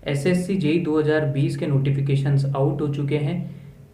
SSC JEE 2020 के notifications out हो चुके हैं।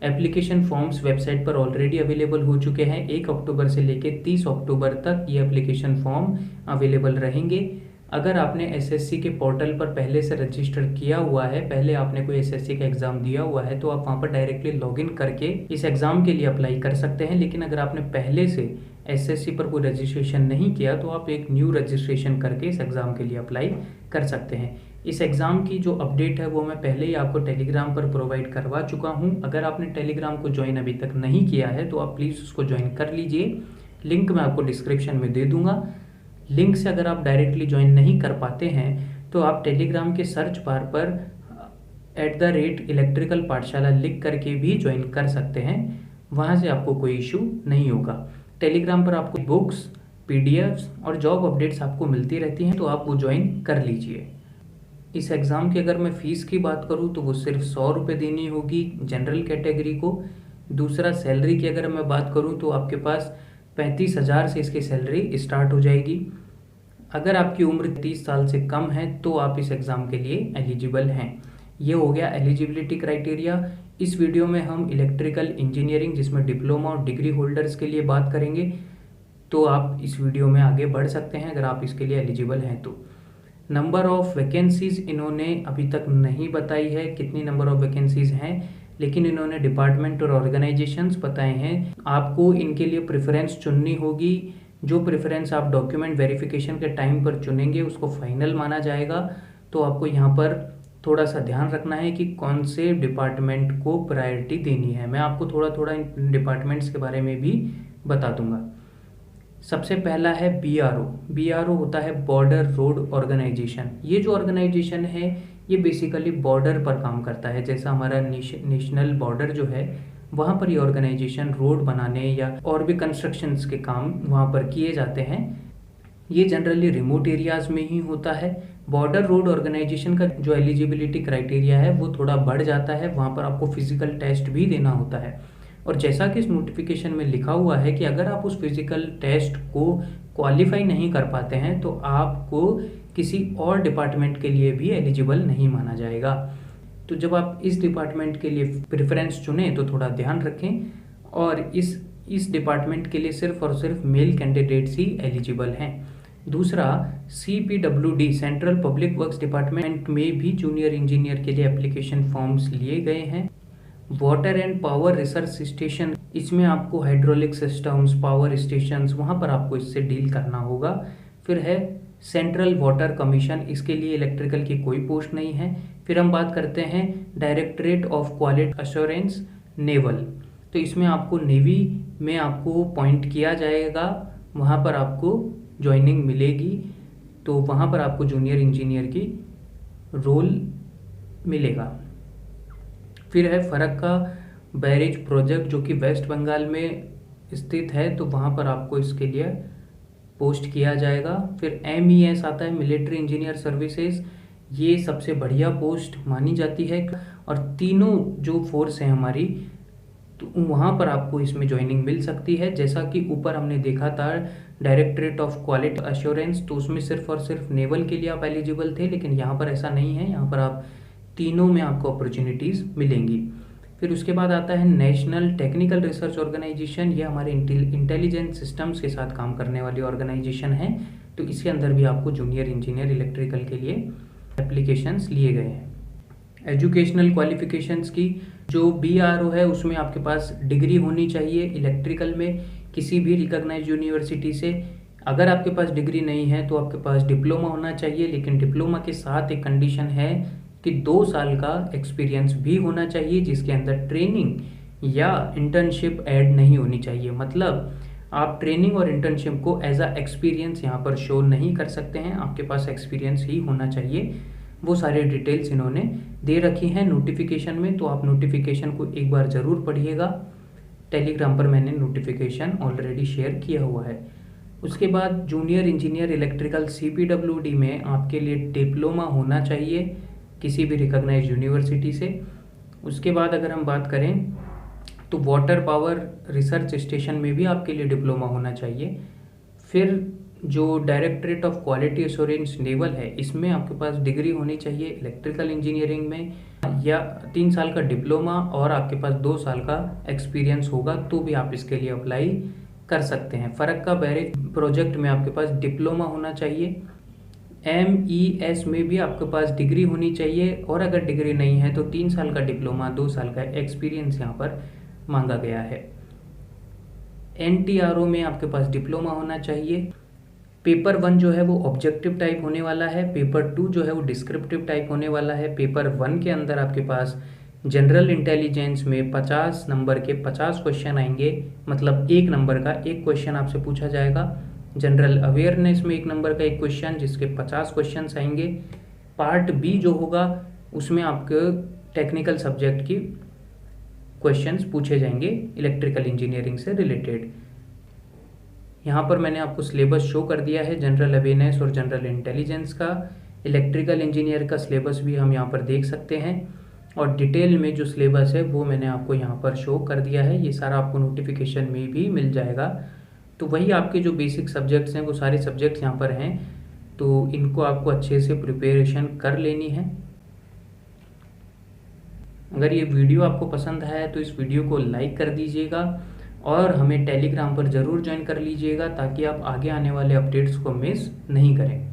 एप्लीकेशन फॉर्म्स वेबसाइट पर ऑलरेडी अवेलेबल हो चुके हैं। 1 अक्टूबर से लेकर 30 अक्टूबर तक ये एप्लीकेशन फॉर्म अवेलेबल रहेंगे। अगर आपने एसएससी के पोर्टल पर पहले से रजिस्टर किया हुआ है, पहले आपने कोई एसएससी का एग्ज़ाम दिया हुआ है, तो आप वहाँ पर डायरेक्टली लॉगिन करके इस एग्ज़ाम के लिए अप्लाई कर सकते हैं। लेकिन अगर आपने पहले से एसएससी पर कोई रजिस्ट्रेशन नहीं किया तो आप एक न्यू रजिस्ट्रेशन करके इस एग्ज़ाम के लिए अप्लाई कर सकते हैं। इस एग्ज़ाम की जो अपडेट है वो मैं पहले ही आपको टेलीग्राम पर प्रोवाइड करवा चुका हूँ। अगर आपने टेलीग्राम को ज्वाइन अभी तक नहीं किया है तो आप प्लीज़ उसको ज्वाइन कर लीजिए। लिंक मैं आपको डिस्क्रिप्शन में दे दूँगा। लिंक से अगर आप डायरेक्टली ज्वाइन नहीं कर पाते हैं तो आप टेलीग्राम के सर्च बार पर @इलेक्ट्रिकल पाठशाला लिख करके भी ज्वाइन कर सकते हैं। वहाँ से आपको कोई इशू नहीं होगा। टेलीग्राम पर आपको बुक्स, पीडीएफ्स और जॉब अपडेट्स आपको मिलती रहती हैं, तो आप वो ज्वाइन कर लीजिए। इस एग्ज़ाम की अगर मैं फ़ीस की बात करूँ तो वो सिर्फ 100 रुपये देनी होगी जनरल कैटेगरी को। दूसरा, सैलरी की अगर मैं बात करूँ तो आपके पास 35,000 से इसकी सैलरी स्टार्ट हो जाएगी। अगर आपकी उम्र 30 साल से कम है तो आप इस एग्ज़ाम के लिए एलिजिबल हैं। ये हो गया एलिजिबिलिटी क्राइटेरिया। इस वीडियो में हम इलेक्ट्रिकल इंजीनियरिंग, जिसमें डिप्लोमा और डिग्री होल्डर्स के लिए बात करेंगे, तो आप इस वीडियो में आगे बढ़ सकते हैं अगर आप इसके लिए एलिजिबल हैं तो। नंबर ऑफ़ वैकेंसीज़ इन्होंने अभी तक नहीं बताई है कितनी नंबर ऑफ़ वैकेंसीज़ हैं, लेकिन इन्होंने डिपार्टमेंट और ऑर्गेनाइजेशंस बताए हैं। आपको इनके लिए प्रेफरेंस चुननी होगी। जो प्रेफरेंस आप डॉक्यूमेंट वेरिफिकेशन के टाइम पर चुनेंगे उसको फाइनल माना जाएगा। तो आपको यहाँ पर थोड़ा सा ध्यान रखना है कि कौन से डिपार्टमेंट को प्रायोरिटी देनी है। मैं आपको थोड़ा थोड़ा इन डिपार्टमेंट्स के बारे में भी बता दूंगा। सबसे पहला है बीआरओ। बीआरओ होता है बॉर्डर रोड ऑर्गेनाइजेशन। ये जो ऑर्गेनाइजेशन है ये बेसिकली बॉर्डर पर काम करता है। जैसा हमारा नेशनल बॉर्डर जो है वहाँ पर ये ऑर्गेनाइजेशन रोड बनाने या और भी कंस्ट्रक्शंस के काम वहाँ पर किए जाते हैं। ये जनरली रिमोट एरियाज़ में ही होता है। बॉर्डर रोड ऑर्गेनाइजेशन का जो एलिजिबिलिटी क्राइटेरिया है वो थोड़ा बढ़ जाता है। वहाँ पर आपको फिजिकल टेस्ट भी देना होता है। और जैसा कि इस नोटिफिकेशन में लिखा हुआ है कि अगर आप उस फिजिकल टेस्ट को क्वालिफाई नहीं कर पाते हैं तो आपको किसी और डिपार्टमेंट के लिए भी एलिजिबल नहीं माना जाएगा। तो जब आप इस डिपार्टमेंट के लिए प्रेफरेंस चुनें तो थोड़ा ध्यान रखें, और इस डिपार्टमेंट के लिए सिर्फ और सिर्फ मेल कैंडिडेट्स ही एलिजिबल हैं। दूसरा, CPWD central public works department में भी जूनियर इंजीनियर के लिए एप्लीकेशन फॉर्म्स लिए गए हैं। Water and power research station, इसमें आपको हाइड्रोलिक सिस्टम्स, पावर स्टेशंस, वहाँ पर आपको इससे डील करना होगा। फिर है सेंट्रल वाटर कमीशन, इसके लिए इलेक्ट्रिकल की कोई पोस्ट नहीं है। फिर हम बात करते हैं directorate of quality assurance naval, तो इसमें आपको नेवी में आपको पॉइंट किया जाएगा, वहाँ पर आपको ज्वाइनिंग मिलेगी। तो वहाँ पर आपको जूनियर इंजीनियर की रोल मिलेगा। फिर है फरक्का बैरेज प्रोजेक्ट जो कि वेस्ट बंगाल में स्थित है, तो वहाँ पर आपको इसके लिए पोस्ट किया जाएगा। फिर MES आता है मिलिट्री इंजीनियर सर्विसेज, ये सबसे बढ़िया पोस्ट मानी जाती है। और तीनों जो फोर्स हैं हमारी, तो वहाँ पर आपको इसमें ज्वाइनिंग मिल सकती है। जैसा कि ऊपर हमने देखा था डायरेक्टरेट ऑफ क्वालिटी अश्योरेंस, तो उसमें सिर्फ और सिर्फ नेवल के लिए आप एलिजिबल थे, लेकिन यहाँ पर ऐसा नहीं है। यहाँ पर आप तीनों में आपको अपॉर्चुनिटीज़ मिलेंगी। फिर उसके बाद आता है नेशनल टेक्निकल रिसर्च ऑर्गेनाइजेशन, ये हमारे इंटेलिजेंट सिस्टम्स के साथ काम करने वाली ऑर्गेनाइजेशन है। तो इसके अंदर भी आपको जूनियर इंजीनियर इलेक्ट्रिकल के लिए एप्लीकेशंस लिए गए हैं। एजुकेशनल क्वालिफिकेशंस की जो BRO है उसमें आपके पास डिग्री होनी चाहिए इलेक्ट्रिकल में किसी भी रिकॉग्नाइज्ड यूनिवर्सिटी से। अगर आपके पास डिग्री नहीं है तो आपके पास डिप्लोमा होना चाहिए, लेकिन डिप्लोमा के साथ एक कंडीशन है कि 2 साल का एक्सपीरियंस भी होना चाहिए, जिसके अंदर ट्रेनिंग या इंटर्नशिप ऐड नहीं होनी चाहिए। मतलब आप ट्रेनिंग और इंटर्नशिप को एज अ एक्सपीरियंस यहाँ पर शो नहीं कर सकते हैं, आपके पास एक्सपीरियंस ही होना चाहिए। वो सारे डिटेल्स इन्होंने दे रखी हैं नोटिफिकेशन में, तो आप नोटिफिकेशन को एक बार ज़रूर पढ़िएगा। टेलीग्राम पर मैंने नोटिफिकेशन ऑलरेडी शेयर किया हुआ है। उसके बाद जूनियर इंजीनियर इलेक्ट्रिकल CPWD में आपके लिए डिप्लोमा होना चाहिए किसी भी रिकॉग्नाइज्ड यूनिवर्सिटी से। उसके बाद अगर हम बात करें तो वाटर पावर रिसर्च स्टेशन में भी आपके लिए डिप्लोमा होना चाहिए। फिर जो directorate of quality assurance naval है, इसमें आपके पास डिग्री होनी चाहिए इलेक्ट्रिकल इंजीनियरिंग में, या 3 साल का डिप्लोमा और आपके पास 2 साल का एक्सपीरियंस होगा तो भी आप इसके लिए अप्लाई कर सकते हैं। फरक्का बैरेज प्रोजेक्ट में आपके पास डिप्लोमा होना चाहिए। MES में भी आपके पास डिग्री होनी चाहिए, और अगर डिग्री नहीं है तो 3 साल का डिप्लोमा, 2 साल का एक्सपीरियंस यहाँ पर मांगा गया है। NTRO में आपके पास डिप्लोमा होना चाहिए। पेपर 1 जो है वो ऑब्जेक्टिव टाइप होने वाला है, पेपर 2 जो है वो डिस्क्रिप्टिव टाइप होने वाला है। पेपर 1 के अंदर आपके पास जनरल इंटेलिजेंस में 50 नंबर के 50 क्वेश्चन आएंगे, मतलब 1 नंबर का 1 क्वेश्चन आपसे पूछा जाएगा। जनरल अवेयरनेस में 1 नंबर का 1 क्वेश्चन, जिसके 50 क्वेश्चन आएंगे। पार्ट बी जो होगा उसमें आपके टेक्निकल सब्जेक्ट की क्वेश्चंस पूछे जाएंगे इलेक्ट्रिकल इंजीनियरिंग से रिलेटेड। यहाँ पर मैंने आपको सिलेबस शो कर दिया है जनरल अवेयरनेस और जनरल इंटेलिजेंस का। इलेक्ट्रिकल इंजीनियर का सिलेबस भी हम यहाँ पर देख सकते हैं, और डिटेल में जो सिलेबस है वो मैंने आपको यहाँ पर शो कर दिया है। ये सारा आपको नोटिफिकेशन में भी मिल जाएगा। तो वही आपके जो बेसिक सब्जेक्ट्स हैं वो सारे सब्जेक्ट्स यहाँ पर हैं, तो इनको आपको अच्छे से प्रिपरेशन कर लेनी है। अगर ये वीडियो आपको पसंद आया तो इस वीडियो को लाइक कर दीजिएगा, और हमें टेलीग्राम पर ज़रूर ज्वाइन कर लीजिएगा ताकि आप आगे आने वाले अपडेट्स को मिस नहीं करें।